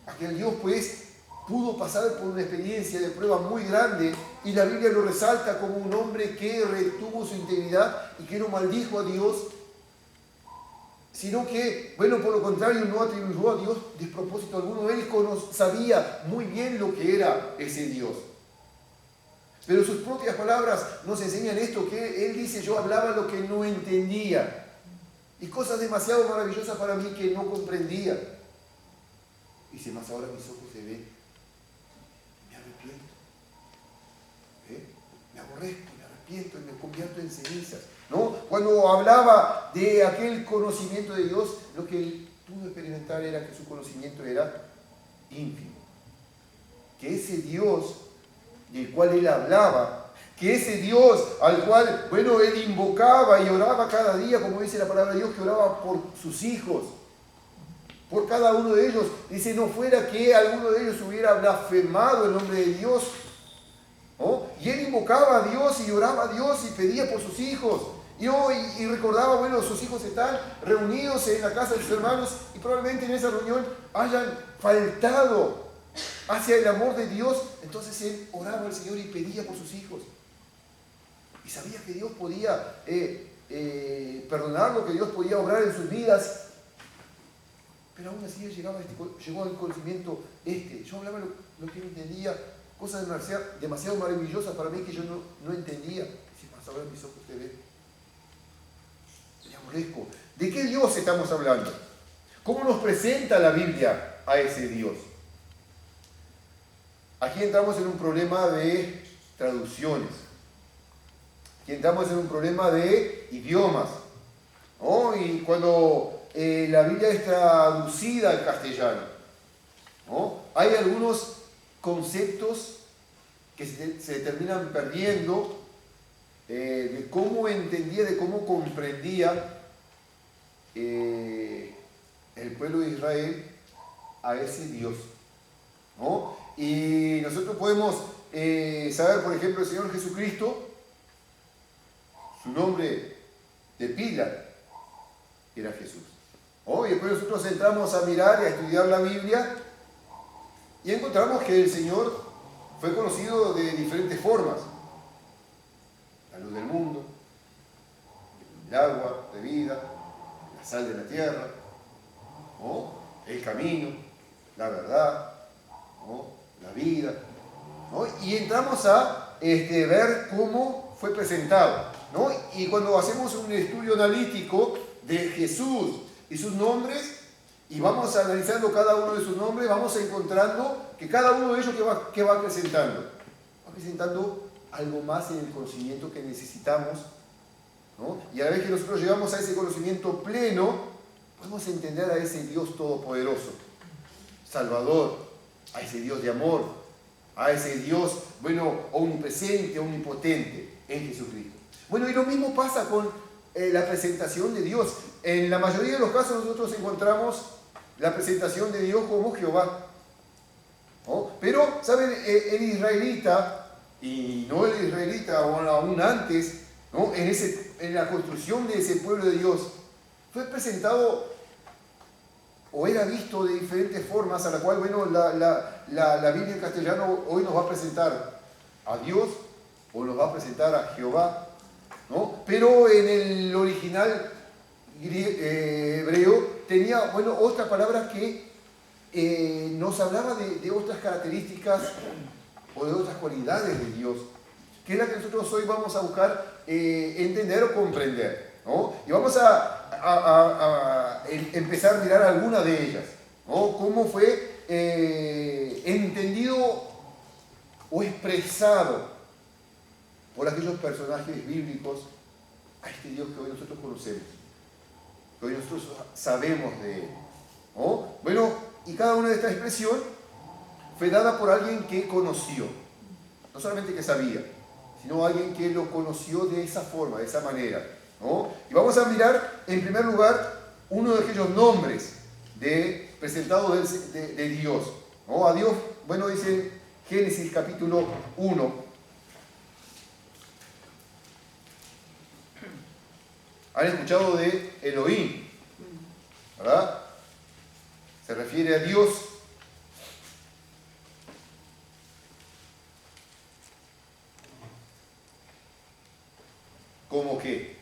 Aquel Dios pues pudo pasar por una experiencia de prueba muy grande, y la Biblia lo resalta como un hombre que retuvo su integridad y que no maldijo a Dios, sino que, bueno, por lo contrario, no atribuyó a Dios despropósito alguno. Él sabía muy bien lo que era ese Dios. Pero sus propias palabras nos enseñan esto, que él dice, yo hablaba lo que no entendía, y cosas demasiado maravillosas para mí que no comprendía. Dice, más ahora mis ojos se ven, me arrepiento, me aborrezco, me arrepiento y me convierto en cenizas, ¿no? Cuando hablaba de aquel conocimiento de Dios, lo que él pudo experimentar era que su conocimiento era ínfimo, que ese Dios del cual él hablaba, que ese Dios al cual, bueno, él invocaba y oraba cada día, como dice la palabra de Dios, que oraba por sus hijos, por cada uno de ellos. Dice, no fuera que alguno de ellos hubiera blasfemado el nombre de Dios, ¿no? Y él invocaba a Dios y oraba a Dios y pedía por sus hijos. Y recordaba, bueno, sus hijos están reunidos en la casa de sus hermanos, y probablemente en esa reunión hayan faltado hacia el amor de Dios. Entonces él oraba al Señor y pedía por sus hijos. Y sabía que Dios podía perdonarlo, que Dios podía obrar en sus vidas. Pero aún así él llegó al conocimiento yo hablaba lo que no entendía, cosas demasiado maravillosas para mí que yo no entendía. Si más ahora mis ojos te ven, me aborrezco. ¿De qué Dios estamos hablando? ¿Cómo nos presenta la Biblia a ese Dios? Aquí entramos en un problema de traducciones. Aquí entramos en un problema de idiomas, ¿no? Y cuando la Biblia es traducida al castellano, ¿no? Hay algunos conceptos que se terminan perdiendo de cómo entendía, de cómo comprendía el pueblo de Israel a ese Dios, ¿no? Y nosotros podemos saber, por ejemplo, el Señor Jesucristo, su nombre de pila era Jesús. Y después nosotros entramos a mirar y a estudiar la Biblia y encontramos que el Señor fue conocido de diferentes formas. La luz del mundo, el agua de vida, la sal de la tierra, ¿no? El camino, la verdad, ¿no? La vida, ¿no? Y entramos a ver cómo fue presentado, ¿no? Y cuando hacemos un estudio analítico de Jesús y sus nombres, y vamos analizando cada uno de sus nombres, vamos encontrando que cada uno de ellos que va presentando algo más en el conocimiento que necesitamos, ¿no? Y a la vez que nosotros llegamos a ese conocimiento pleno, podemos entender a ese Dios todopoderoso, Salvador, a ese Dios de amor, a ese Dios, bueno, omnipresente, omnipotente en Jesucristo. Bueno, y lo mismo pasa con la presentación de Dios. En la mayoría de los casos nosotros encontramos la presentación de Dios como Jehová, ¿no? Pero, ¿saben? El israelita, y no el israelita aún antes, ¿no? En la construcción de ese pueblo de Dios, fue presentado o era visto de diferentes formas, a la cual, bueno, la Biblia en castellano hoy nos va a presentar a Dios o nos va a presentar a Jehová, ¿no? Pero en el original hebreo tenía, bueno, otra palabra que nos hablaba de otras características o de otras cualidades de Dios, que es la que nosotros hoy vamos a buscar entender o comprender, ¿no? Y vamos a empezar a mirar alguna de ellas, ¿no? Cómo fue entendido o expresado por aquellos personajes bíblicos a este Dios que hoy nosotros conocemos, que hoy nosotros sabemos de Él, ¿no? Bueno, y cada una de estas expresiones fue dada por alguien que conoció, no solamente que sabía, sino alguien que lo conoció de esa forma, de esa manera, ¿no? Y vamos a mirar, en primer lugar, uno de aquellos nombres presentados de Dios, ¿no? A Dios, bueno, dice Génesis capítulo 1. ¿Han escuchado de Elohim? ¿Verdad? Se refiere a Dios. ¿Cómo qué?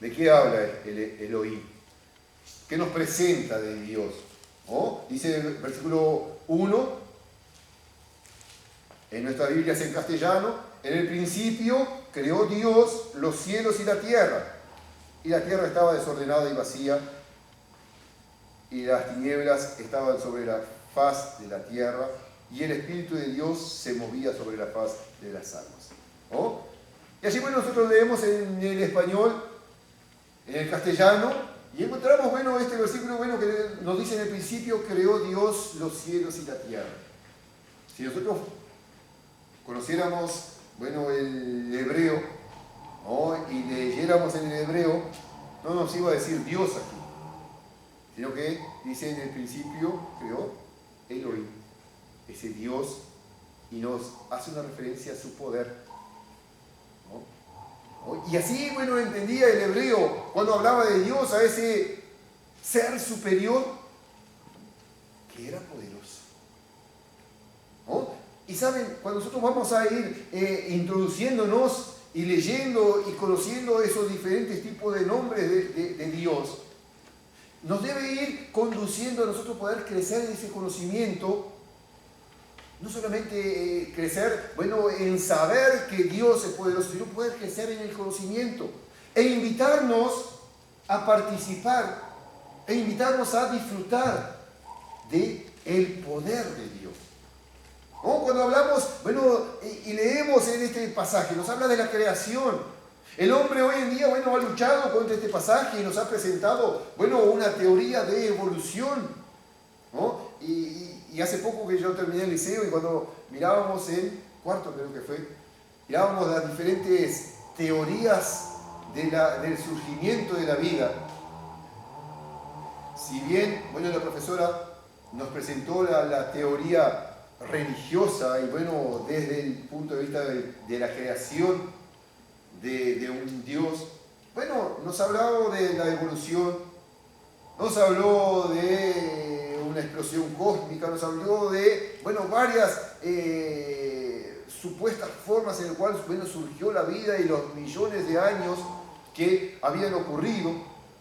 ¿De qué habla el Elohim? ¿Qué nos presenta de Dios? ¿No? Dice el versículo 1, en nuestra Biblia es en castellano: en el principio creó Dios los cielos y la tierra estaba desordenada y vacía, y las tinieblas estaban sobre la faz de la tierra, y el Espíritu de Dios se movía sobre la faz de las aguas. ¿No? Y allí, bueno, nosotros leemos en el español, en el castellano, y encontramos, bueno, este versículo, bueno, que nos dice: en el principio creó Dios los cielos y la tierra. Si nosotros conociéramos, bueno, el hebreo, ¿no? Y leyéramos en el hebreo, no nos iba a decir Dios aquí, sino que dice: en el principio creó Elohim, ese Dios, y nos hace una referencia a su poder, ¿no? Y así, bueno, entendía el hebreo cuando hablaba de Dios, a ese ser superior que era poderoso, ¿no? Y saben, cuando nosotros vamos a ir introduciéndonos y leyendo y conociendo esos diferentes tipos de nombres de Dios, nos debe ir conduciendo a nosotros poder crecer en ese conocimiento. No solamente crecer, bueno, en saber que Dios es poderoso, sino poder crecer en el conocimiento e invitarnos a participar, e invitarnos a disfrutar del poder de Dios. ¿No? Cuando hablamos, bueno, y leemos en este pasaje, nos habla de la creación. El hombre hoy en día, bueno, ha luchado contra este pasaje y nos ha presentado, bueno, una teoría de evolución, ¿no? Y hace poco que yo terminé el liceo, y cuando mirábamos en cuarto, creo que fue, mirábamos las diferentes teorías del surgimiento de la vida. Si bien, bueno, la profesora nos presentó la teoría religiosa, y bueno, desde el punto de vista de la creación de un Dios, bueno, nos ha hablado de la evolución, nos habló de una explosión cósmica, nos habló de, bueno, varias supuestas formas en las cuales, bueno, surgió la vida y los millones de años que habían ocurrido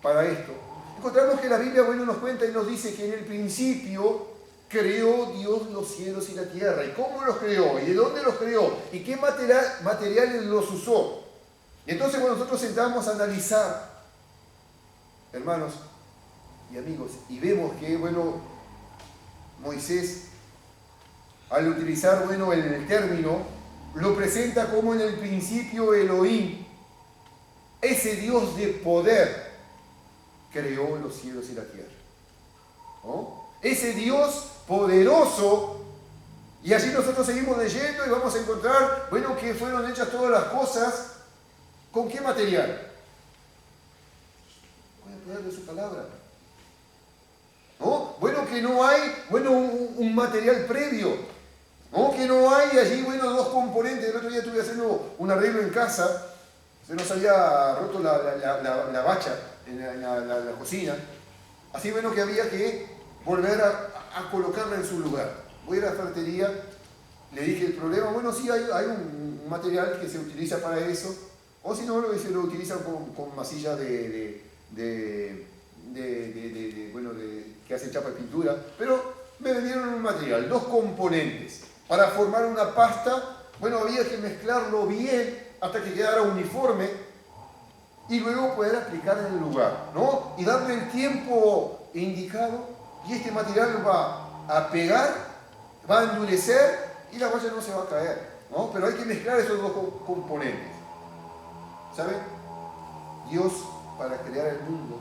para esto. Encontramos que la Biblia, bueno, nos cuenta y nos dice que en el principio creó Dios los cielos y la tierra. ¿Y cómo los creó? ¿Y de dónde los creó? ¿Y qué materiales los usó? Y entonces, cuando nosotros sentamos a analizar, hermanos y amigos, y vemos que, bueno, Moisés, al utilizar, bueno, el término, lo presenta como en el principio Elohim, ese Dios de poder, creó los cielos y la tierra, ¿no? Ese Dios poderoso. Y allí nosotros seguimos leyendo y vamos a encontrar, bueno, que fueron hechas todas las cosas. ¿Con qué material? Con el poder de su palabra, ¿no? Bueno, que no hay, bueno, un material previo, ¿no? Que no hay allí, bueno, dos componentes. El otro día estuve haciendo un arreglo en casa, se nos había roto la bacha en la cocina, así, bueno, que había que volver a colocarla en su lugar. Voy a la ferretería, le dije el problema, bueno, sí, hay un material que se utiliza para eso, o si no, se lo utilizan con masilla que hace chapa de pintura, pero me vendieron un material, dos componentes. Para formar una pasta, bueno, había que mezclarlo bien hasta que quedara uniforme y luego poder aplicar en el lugar, ¿no? Y darle el tiempo indicado, y este material va a pegar, va a endurecer y la valla no se va a caer. ¿no? Pero hay que mezclar esos dos componentes. ¿Saben? Dios, para crear el mundo,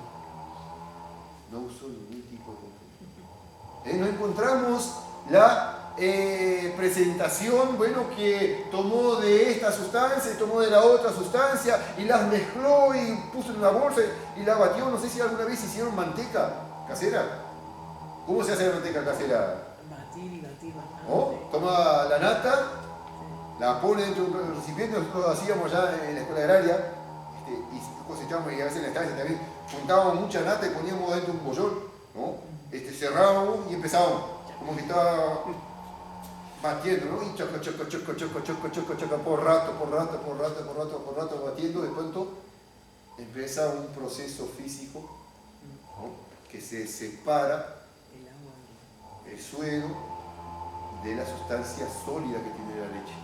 no usó ningún tipo de componente. No encontramos la presentación, bueno, que tomó de esta sustancia y tomó de la otra sustancia y las mezcló y puso en una bolsa y la batió. No sé si alguna vez hicieron manteca casera. ¿Cómo se hace la manteca casera? Batir y batir. ¿No? Toma la nata, la pone dentro de un recipiente. Nosotros lo hacíamos ya en la escuela agraria, y cosechábamos, y a veces en la estancia también juntábamos mucha nata y poníamos dentro de un bollón, ¿no? Cerrábamos y empezábamos, como que estaba batiendo, ¿no? Y choco, por rato, batiendo. De pronto empieza un proceso físico, ¿no? Que se separa el suero de la sustancia sólida que tiene la leche,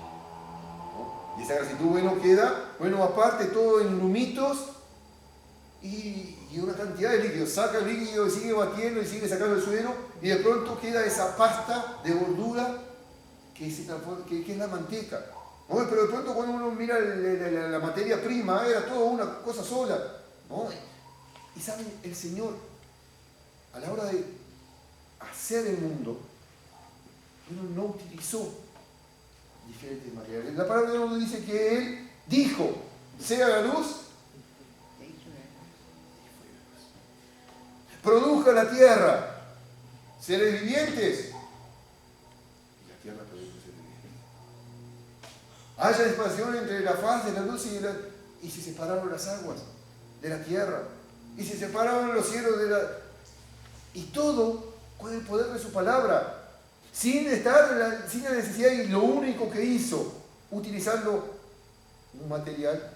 ¿no? Y esa grasitud, bueno, queda, bueno, aparte todo en grumitos y una cantidad de líquido. Saca el líquido y sigue batiendo y sigue sacando el suero y de pronto queda esa pasta de gordura que es la manteca, ¿no? Pero de pronto cuando uno mira la materia prima, era todo una cosa sola, ¿no? Y saben, el Señor, a la hora de hacer el mundo, no utilizó diferentes materiales. La palabra de Dios dice que Él dijo, sea la luz, produzca la tierra seres vivientes, y la tierra produjo seres vivientes. Haya expansión entre la faz de la luz y se separaron las aguas de la tierra, y se separaron los cielos y todo con el poder de su palabra, sin la necesidad, y lo único que hizo, utilizando un material,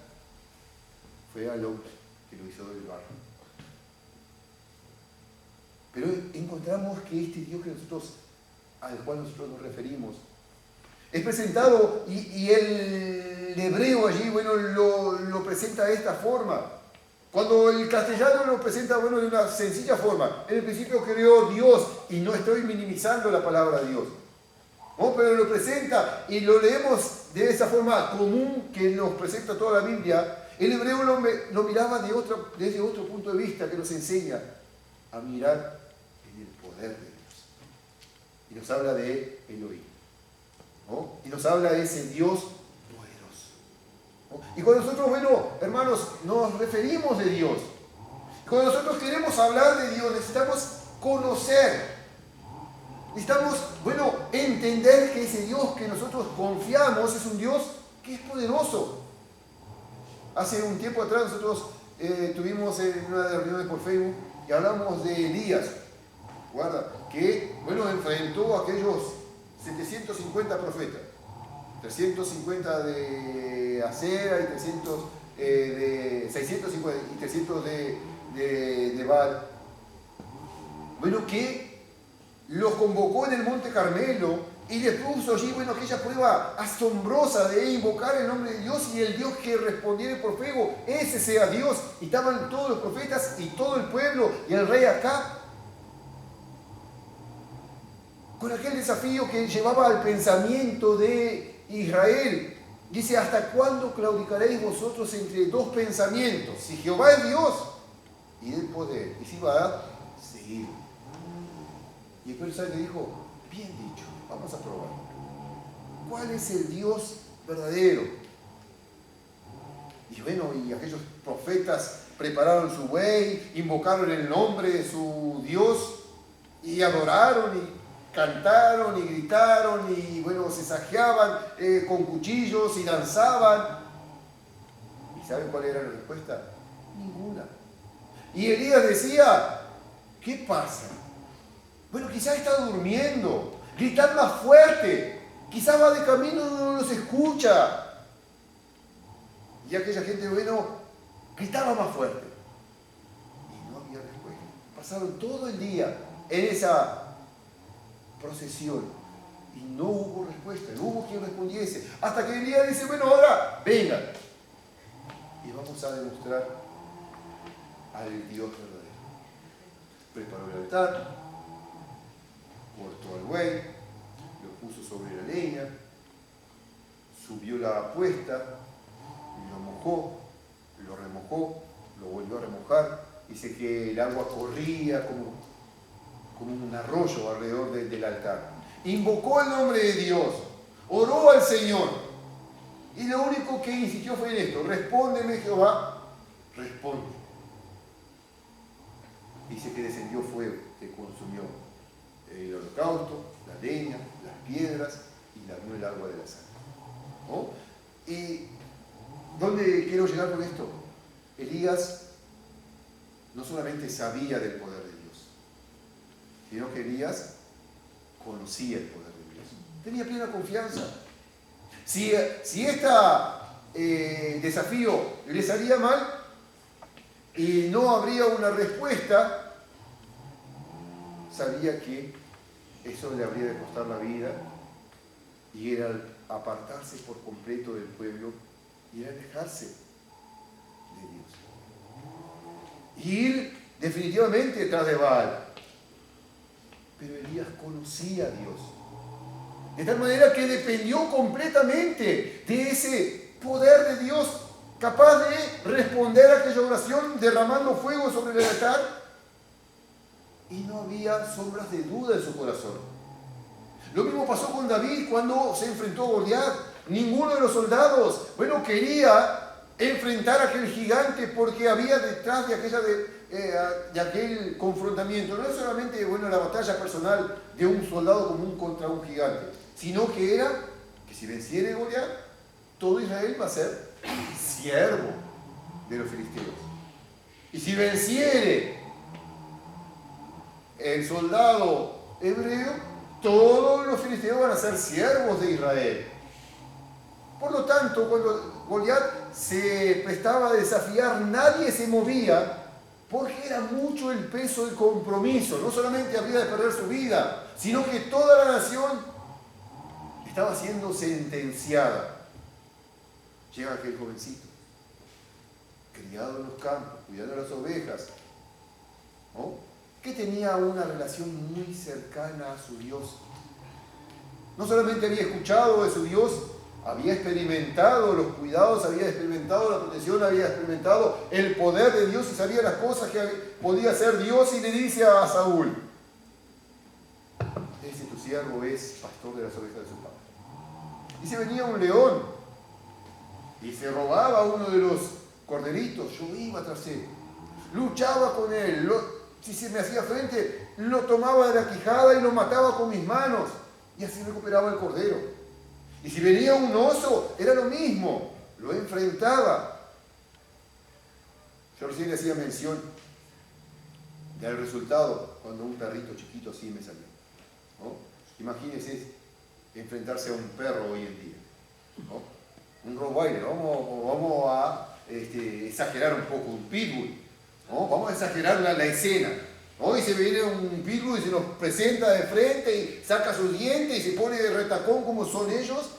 fue al hombre que lo hizo del barro. Pero encontramos que este Dios al cual nosotros nos referimos es presentado, y el hebreo allí, bueno, lo presenta de esta forma. Cuando el castellano lo presenta, bueno, de una sencilla forma. En el principio creó Dios, y no estoy minimizando la palabra Dios, ¿no? Pero lo presenta y lo leemos de esa forma común que nos presenta toda la Biblia. El hebreo lo miraba desde otro punto de vista, que nos enseña a mirar en el poder de Dios. Y nos habla de Elohim, ¿no? Y nos habla de ese Dios poderoso, ¿no? Y cuando nosotros, bueno, hermanos, nos referimos de Dios, cuando nosotros queremos hablar de Dios, necesitamos conocer, necesitamos, bueno, entender que ese Dios que nosotros confiamos es un Dios que es poderoso. Hace un tiempo atrás nosotros tuvimos en una de las reuniones por Facebook y hablamos de Elías, guarda, que, bueno, enfrentó a aquellos 750 profetas, 350 de acera y 650 y 300 de Baal. Bueno, que los convocó en el Monte Carmelo y les puso allí, bueno, aquella prueba asombrosa de invocar el nombre de Dios, y el Dios que respondiere por fuego, ese sea Dios. Y estaban todos los profetas y todo el pueblo y el rey acá, con aquel desafío que llevaba al pensamiento de Israel. Dice, ¿hasta cuándo claudicaréis vosotros entre dos pensamientos? Si Jehová es Dios, y el poder, y si va a seguir. Y el pueblo, ¿sabe qué dijo? Bien dicho, vamos a probar. ¿Cuál es el Dios verdadero? Y bueno, y aquellos profetas prepararon su buey, invocaron el nombre de su Dios, y adoraron, y cantaron, y gritaron, y bueno, se saqueaban con cuchillos, y danzaban. ¿Y saben cuál era la respuesta? Ninguna. Y Elías decía, ¿qué pasa? Bueno, quizás está durmiendo, gritad más fuerte, quizás va de camino y no los escucha. Y aquella gente, bueno, gritaba más fuerte. Y no había respuesta. Pasaron todo el día en esa procesión y no hubo respuesta, no hubo quien respondiese. Hasta que Elías dice, bueno, ahora vengan y vamos a demostrar al Dios verdadero. Preparó el altar, cortó al buey, lo puso sobre la leña, subió la apuesta, lo mojó, lo remojó, lo volvió a remojar. Dice que el agua corría como un arroyo alrededor del altar. Invocó el nombre de Dios, oró al Señor. Y lo único que insistió fue en esto: respóndeme, Jehová, responde. Dice que descendió fuego, que consumió el holocausto, la leña, las piedras y lamió el agua de la sangre. ¿No? ¿Y dónde quiero llegar con esto? Elías no solamente sabía del poder de Dios, sino que Elías conocía el poder de Dios. Tenía plena confianza. Si este desafío le salía mal y no habría una respuesta, sabía que eso le habría de costar la vida, y era apartarse por completo del pueblo y era alejarse de Dios. Y ir definitivamente detrás de Baal. Pero Elías conocía a Dios. De tal manera que dependió completamente de ese poder de Dios, capaz de responder a aquella oración derramando fuego sobre el altar. Y no había sombras de duda en su corazón. Lo mismo pasó con David cuando se enfrentó a Goliat. Ninguno de los soldados, quería enfrentar a aquel gigante, porque había detrás de aquel confrontamiento, no es solamente la batalla personal de un soldado común contra un gigante, sino que era que si venciera Goliat, todo Israel va a ser siervo de los filisteos. Y si venciere el soldado hebreo, todos los filisteos van a ser siervos de Israel. Por lo tanto, cuando Goliat se prestaba a desafiar, nadie se movía, porque era mucho el peso del compromiso. No solamente había de perder su vida, sino que toda la nación estaba siendo sentenciada. Llega aquel jovencito, criado en los campos, cuidando las ovejas, ¿no? Que tenía una relación muy cercana a su Dios. No solamente había escuchado de su Dios, había experimentado los cuidados, había experimentado la protección, había experimentado el poder de Dios y sabía las cosas que podía hacer Dios, y le dice a Saúl: este tu siervo es pastor de las ovejas de su padre. Y se venía un león y se robaba uno de los corderitos, yo iba tras él, luchaba con él, si se me hacía frente, lo tomaba de la quijada y lo mataba con mis manos, y así recuperaba el cordero. Y si venía un oso, era lo mismo, lo enfrentaba. Yo recién le hacía mención del resultado cuando un perrito chiquito así me salió, ¿no? Imagínense enfrentarse a un perro hoy en día, ¿no? Un Rottweiler, vamos a exagerar un poco, un pitbull, ¿no? Vamos a exagerar la escena. Hoy se viene un pitbull y se nos presenta de frente y saca sus dientes y se pone de retacón como son ellos,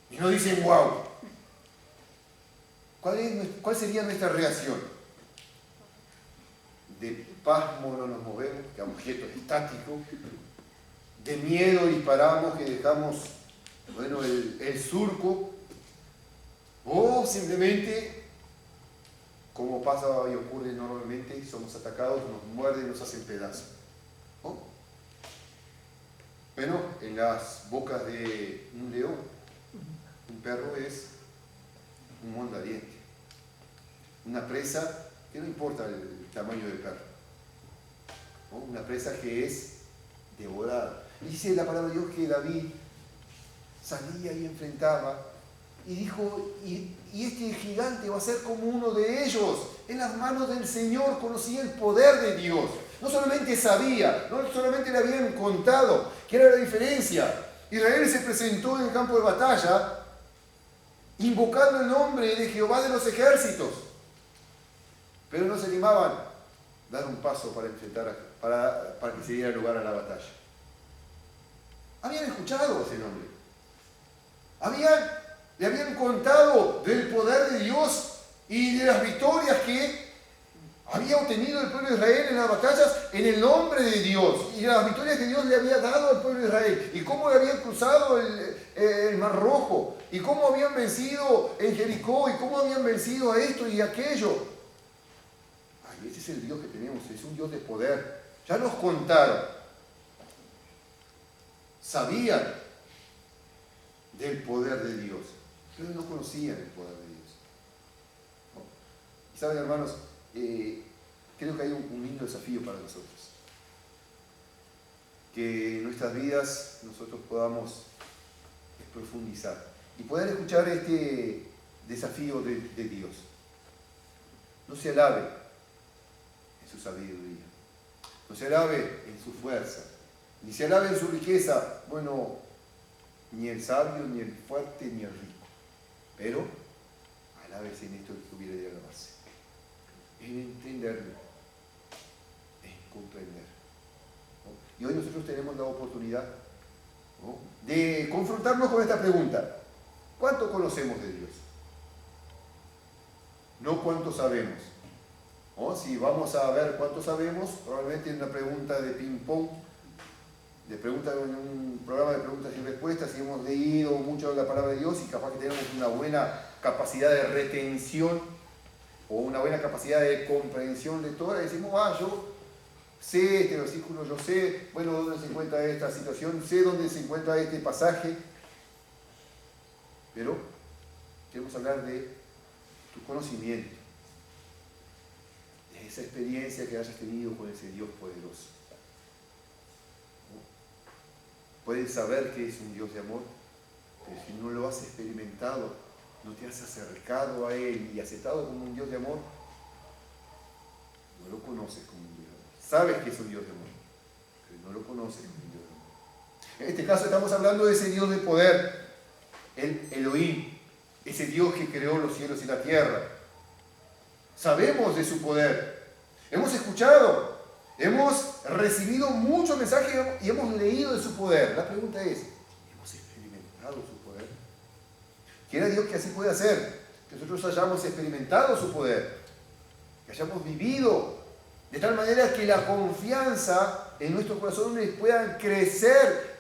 y nos dicen wow. ¿Cuál sería nuestra reacción? De pasmo no nos movemos, quedamos quietos, estáticos. De miedo disparamos, que dejamos el surco. O simplemente, como pasa y ocurre normalmente, somos atacados, nos muerden, nos hacen pedazos, ¿no? Bueno, en las bocas de un león, un perro es un mondadiente, una presa que no importa el tamaño del perro, ¿no? Una presa que es devorada. Dice la palabra de Dios que David salía y enfrentaba, y dijo, y este gigante va a ser como uno de ellos. En las manos del Señor conocía el poder de Dios. No solamente sabía, no solamente le habían contado, que era la diferencia. Israel se presentó en el campo de batalla invocando el nombre de Jehová de los ejércitos, pero no se animaban a dar un paso para enfrentar, para que se diera lugar a la batalla. Habían escuchado ese nombre, le habían contado del poder de Dios y de las victorias que Había obtenido el pueblo de Israel en las batallas en el nombre de Dios y las victorias que Dios le había dado al pueblo de Israel y cómo habían cruzado el Mar Rojo y cómo habían vencido en Jericó y cómo habían vencido a esto y aquello. Ay, ese es el Dios que tenemos, es un Dios de poder. Ya nos contaron, sabían del poder de Dios, pero no conocían el poder de Dios. ¿No? Y saben, hermanos, creo que hay un lindo desafío para nosotros. Que en nuestras vidas nosotros podamos profundizar y poder escuchar este desafío de Dios. No se alabe en su sabiduría, no se alabe en su fuerza, ni se alabe en su riqueza. Bueno, ni el sabio, ni el fuerte, ni el rico. Pero alábese en esto que hubiera de alabarse. En entenderlo, en comprender. ¿No? Y hoy nosotros tenemos la oportunidad, ¿no?, de confrontarnos con esta pregunta. ¿Cuánto conocemos de Dios? No cuánto sabemos. ¿No? Si vamos a ver cuánto sabemos, probablemente es una pregunta de ping-pong, de preguntas en un programa de preguntas y respuestas, si hemos leído mucho de la palabra de Dios y capaz que tenemos una buena capacidad de retención o una buena capacidad de comprensión de todo, decimos, yo sé este versículo, yo sé, bueno, dónde se encuentra esta situación, sé dónde se encuentra este pasaje, pero queremos hablar de tu conocimiento, de esa experiencia que hayas tenido con ese Dios poderoso. Puedes saber que es un Dios de amor, pero si no lo has experimentado, no te has acercado a Él y aceptado como un Dios de amor, no lo conoces como un Dios de amor. Sabes que es un Dios de amor, pero no lo conoces como un Dios de amor. En este caso estamos hablando de ese Dios de poder, el Elohim, ese Dios que creó los cielos y la tierra. Sabemos de su poder, hemos escuchado, hemos recibido muchos mensajes y hemos leído de su poder. La pregunta es, ¿hemos experimentado su poder? Quiera Dios que así pueda ser, que nosotros hayamos experimentado su poder, que hayamos vivido de tal manera que la confianza en nuestros corazones pueda crecer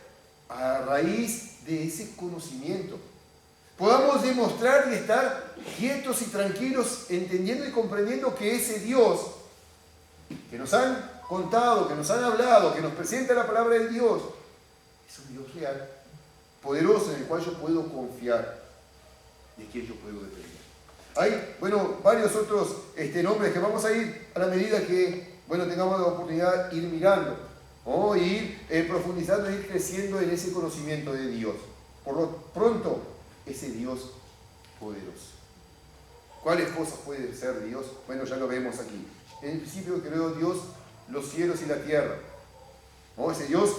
a raíz de ese conocimiento. Podamos demostrar y estar quietos y tranquilos, entendiendo y comprendiendo que ese Dios que nos han contado, que nos han hablado, que nos presenta la palabra de Dios, es un Dios real, poderoso, en el cual yo puedo confiar, de quien yo puedo depender. Hay, varios otros nombres que vamos a ir a la medida que, tengamos la oportunidad de ir mirando, ¿no? Ir profundizando, ir creciendo en ese conocimiento de Dios. Por lo pronto, ese Dios poderoso. ¿Cuáles cosas puede ser Dios? Ya lo vemos aquí. En el principio creó Dios los cielos y la tierra. ¿No? Ese Dios,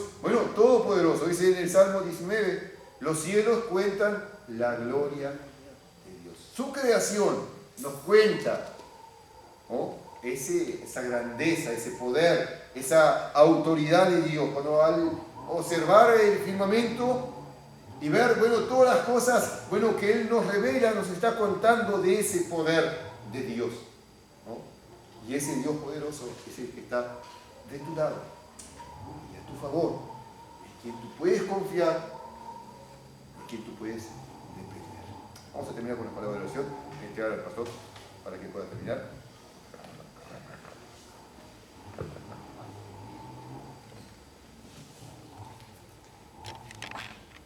todopoderoso. Dice en el Salmo 19, los cielos cuentan la gloria de Dios. Su creación nos cuenta, ¿no?, esa grandeza, ese poder, esa autoridad de Dios. Cuando al observar el firmamento y ver, todas las cosas, que Él nos revela, nos está contando de ese poder de Dios. Y ese Dios poderoso es el que está de tu lado y a tu favor, en quien tú puedes confiar, en quien tú puedes depender. Vamos a terminar con las palabras de oración. Entregar al pastor para que pueda terminar.